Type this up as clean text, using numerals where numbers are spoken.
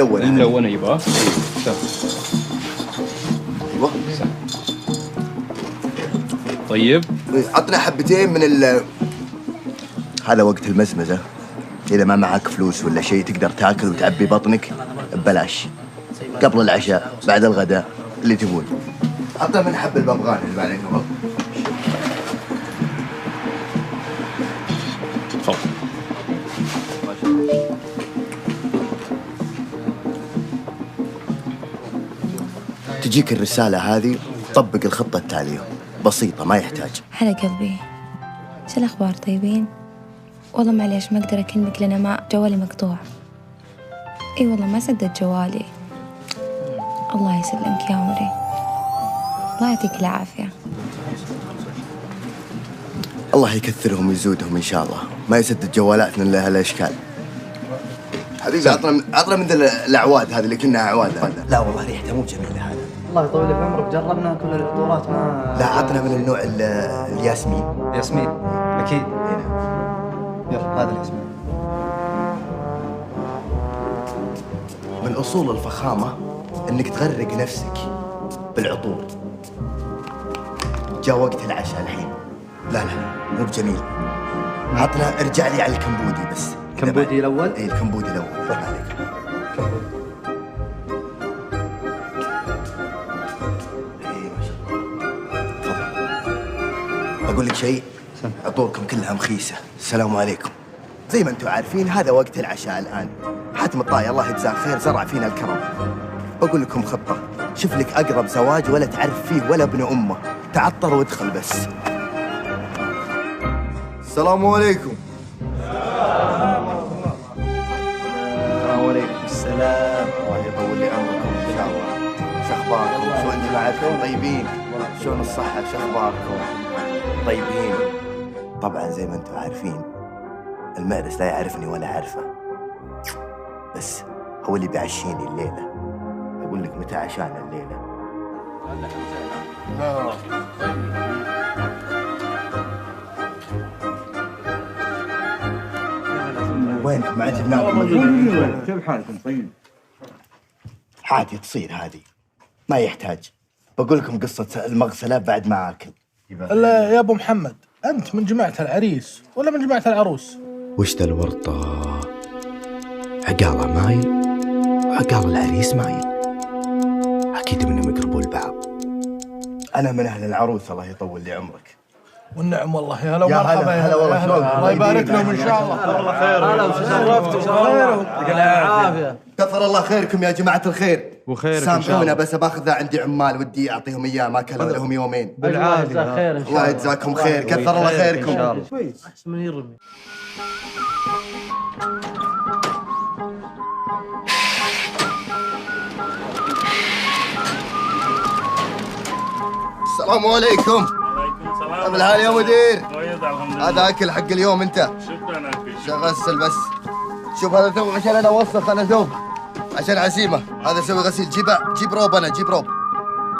الملونة. الملونة يبغى. ايوه. طيب. عطنا حبتين من هذا وقت المزمزة، إذا ما معك فلوس ولا شيء تقدر تاكل وتعبي بطنك ببلاش، قبل العشاء بعد الغداء اللي تبون. عطنا من حب الببغان اللي بعدين قبل. تفضل. تجيك الرسالة هذه، طبق الخطة التالية، بسيطة ما يحتاج. هلا قلبي، شو الأخبار؟ طيبين؟ والله معليش ما أقدر أكلمك لأن ما جوالي مقطوع. إي والله ما سدد جوالي. الله يسلمك يا عمري، الله يعطيك العافية. الله يكثرهم ويزودهم إن شاء الله، ما يسدد جوالاتنا إلا هالأشكال. حبيبي عطنا من الأعواد هذه اللي كنا أعواد هذا. لا والله ريحته مو جميلة هذا. الله يطول لك عمرك، جربنا كل الفطورات ما. لا عطنا من النوع الياسمين. ياسمين اكيد. يلا هذا الياسمين. من أصول الفخامة إنك تغرق نفسك بالعطور. جاء وقت العشاء الحين. لا مو بجميل. عطنا ارجع لي على الكمبودي بس. كمبودي الأول؟ إيه الكمبودي الأول. روح عليك. كمبودي. إيه ما شاء الله. تفضل. أقول لك شيء، عطوركم كلها مخيسة. السلام عليكم. زي ما انتم عارفين هذا وقت العشاء الآن. حاتم الطاي الله يجزاه خير زرع فينا الكرم. بقول لكم خطة، شوف لك أقرب زواج ولا تعرف فيه ولا ابن أمه، تعطر وادخل بس. السلام عليكم. وعليكم السلام. الله يطول لي عمركم إن شاء الله. شو أخباركم؟ شو أنتم معكم؟ طيبين؟ شلون الصحة؟ شو أخباركم؟ طيبين؟ طبعا زي ما أنتم عارفين المعرس لا يعرفني ولا أعرفه، بس هو اللي بيعشيني الليلة. أقول لك متى عشانا الليلة؟ وينكم؟ ما عجبناكم؟ كيف حالكم؟ طيب. عادي تصير هذه، ما يحتاج. بقول لكم قصة المغسلة بعد ما آكل. لا يا أبو محمد، أنت من جماعة العريس ولا من جماعة العروس؟ وش ذا الورطة؟ عقالة مايل وعقال العريس مايل، أكيد منهم يقربوا البعض. أنا من أهل العروس الله يطول لي عمرك. والنعم والله. يا هلا يا ومرحبا. هلا والله. شلونكم؟ الله يبارك لهم إن شاء الله. الله خير. هلا وشرفتوا شرفتوا. العافية. كثر الله خيركم يا جماعة الخير. وخيرك سامحونا بس باخذ عندي عمال ودي أعطيهم إياه ما كلوا لهم يومين. بالعافية. خير إن شاء الله. الله يجزاكم خير. كثر الله خيركم. إن شاء الله. كويس. أحسن من يرمي. السلام عليكم. وعليكم السلام. طيب الحال يا مدير؟ كويس الحمد لله. هذا أكل حق اليوم أنت. شكرا أخي. غسل بس. شوف هذا ثوب عشان أنا أوسخ، أنا ثوب عشان عزيمة. هذا سوي غسيل. جيب روب. أنا جيب روب.